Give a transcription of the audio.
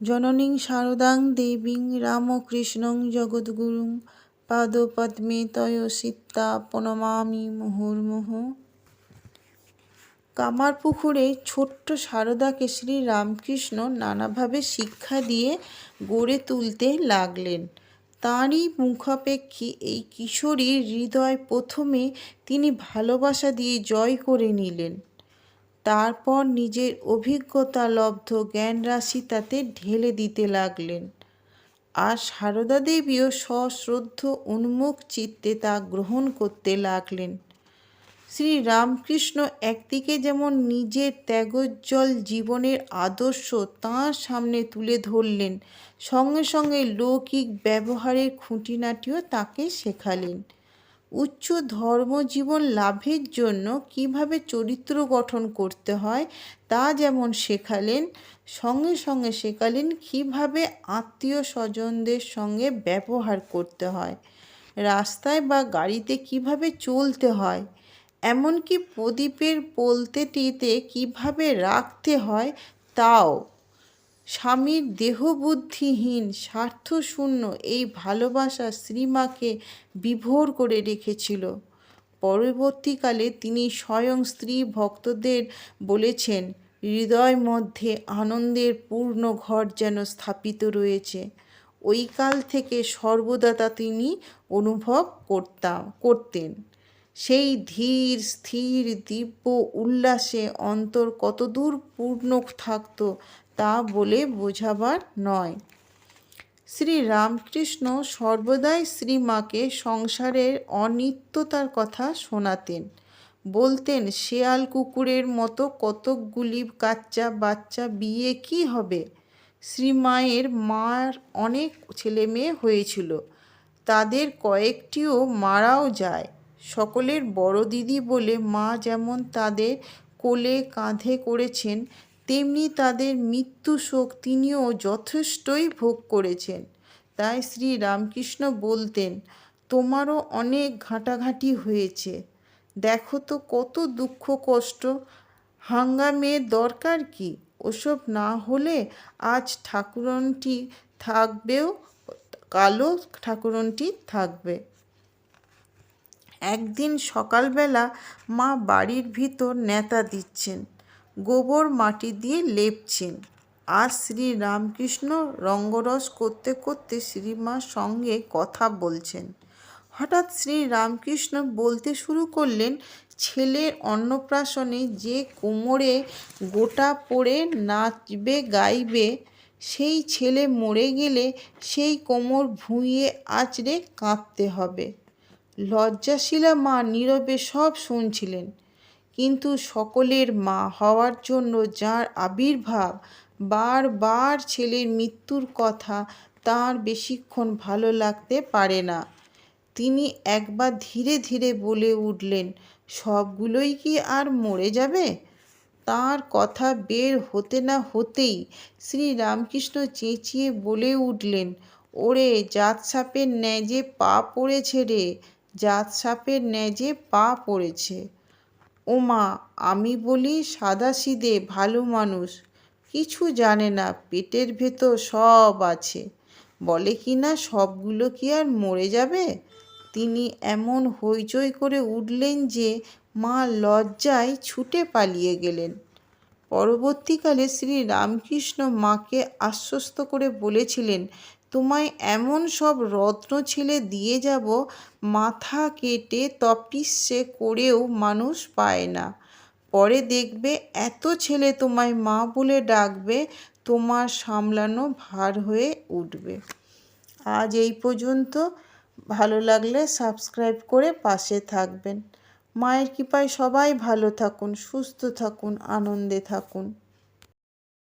জননীং শারদাং দেবীং রামকৃষ্ণং জগদ্গুরুং পাদপদ্মে তয়োসিতা প্রণমামি মুহুর্মুহু। কামারপুকুরে ছোট্ট শারদাকে শ্রী রামকৃষ্ণ নানাভাবে শিক্ষা দিয়ে গড়ে তুলতে লাগলেন। তাঁরই মুখাপেক্ষী এই কিশোরীর হৃদয় প্রথমে তিনি ভালোবাসা দিয়ে জয় করে নিলেন। তারপর নিজের অভিজ্ঞতা লব্ধ জ্ঞানরাশি তাতে ঢেলে দিতে লাগলেন। আর সারদা দেবীও সশ্রদ্ধ উন্মুখ চিত্তে তা গ্রহণ করতে লাগলেন। শ্রী রামকৃষ্ণ একদিকে যেমন নিজের ত্যাগোজ্জ্বল জীবনের আদর্শ তাঁর সামনে তুলে ধরলেন, সঙ্গে সঙ্গে লৌকিক ব্যবহারের খুঁটিনাটিও তাকে শেখালেন। উচ্চ ধর্মজীবন লাভের জন্য কিভাবে চরিত্র গঠন করতে হয় তা যেমন শেখালেন, সঙ্গে সঙ্গে শেখালেন কিভাবে আত্মীয় স্বজনদের সঙ্গে ব্যবহার করতে হয়, রাস্তায় বা গাড়িতে কিভাবে চলতে হয়, এমনকি প্রদীপের পোলতেটিতে কিভাবে রাখতে হয় তাও। স্বামীর দেহবুদ্ধিহীন স্বার্থশূন্য এই ভালোবাসা শ্রীমাকে বিভোর করে রেখেছিল। পরবর্তীকালে তিনি স্বয়ং স্ত্রী ভক্তদের বলেছেন, হৃদয় মধ্যে আনন্দের পূর্ণ ঘর যেন স্থাপিত রয়েছে। ওই কাল থেকে সর্বদা তা তিনি অনুভব করতেন। সেই ধীর স্থির দিব্য উল্লাসে অন্তর কতদূর পূর্ণ থাকত তা বলে বোঝাবার নয়। শ্রী রামকৃষ্ণ সর্বদাই শ্রীমাকে সংসারের অনিত্যতার কথা শোনাতেন। বলতেন, শেয়াল কুকুরের মতো কতকগুলি বাচ্চা বিয়ে কি হবে? শ্রীমায়ের মার অনেক ছেলেমেয়ে হয়েছিল, তাদের কয়েকটিও মারাও যায়। সকলের বড় দিদি বলে মা যেমন তাদের কোলে কাঁধে করেছেন, তেমনি তাদের মৃত্যু শোক তিনিও যথেষ্টই ভোগ করেছেন। তাই শ্রী রামকৃষ্ণ বলতেন, তোমারও অনেক ঘাঁটাঘাঁটি হয়েছে, দেখো তো কত দুঃখ কষ্ট, হাঙ্গামের দরকার কি? ওসব না হলে আজ ঠাকুরনটি থাকবেও, কালও ঠাকুরনটি থাকবে। একদিন সকালবেলা মা বাড়ির ভিতর ন্যাতা দিচ্ছেন, গোবর মাটি দিয়ে লেপছেন, আর শ্রী রামকৃষ্ণ রঙ্গরস করতে করতে শ্রীমার সঙ্গে কথা বলছেন। হঠাৎ শ্রী রামকৃষ্ণ বলতে শুরু করলেন, ছেলের অন্নপ্রাশনে যে কোমরে গোটা পড়ে নাচবে গাইবে, সেই ছেলে মরে গেলে সেই কোমর ভুঁইয়ে আঁচড়ে কাঁদতে হবে। লজ্জাশীলা মা নীরবে সব শুনছিলেন, কিন্তু সকলের মা হওয়ার জন্য যার আবির্ভাব, বারবার ছেলের মৃত্যুর কথা তাঁর বেশিক্ষণ ভালো লাগতে পারে না। তিনি একবার ধীরে ধীরে বলে উঠলেন, সবগুলোই কি আর মরে যাবে? তাঁর কথা বের হতে না হতেই শ্রী রামকৃষ্ণ চেঁচিয়ে বলে উঠলেন, ওরে জাত সাপের ন্যায় পা পড়েছে রে, জাত সাপের ন্যায় পা পড়েছে। ওমা, আমি বলি সাদাসিধে ভালো মানুষ, কিছু জানে না, পেটের ভেতর সব আছে, বলে কি না সবগুলো কি আর মরে যাবে? তিনি এমন হইচই করে উঠলেন যে মা লজ্জায় ছুটে পালিয়ে গেলেন। পরবর্তীকালে শ্রী রামকৃষ্ণ মাকে আশ্বস্ত করে বলেছিলেন, তোমায় এমন সব রত্ন ছেলে দিয়ে যাব, মাথা কেটে তপিস্যে করেও মানুষ পায় না। পরে দেখবে এত ছেলে তোমায় মা বলে ডাকবে, তোমার সামলানো ভার হয়ে উঠবে। আজ এই পর্যন্ত। ভালো লাগলে সাবস্ক্রাইব করে পাশে থাকবেন। মায়ের কৃপায় সবাই ভালো থাকুন, সুস্থ থাকুন, আনন্দে থাকুন।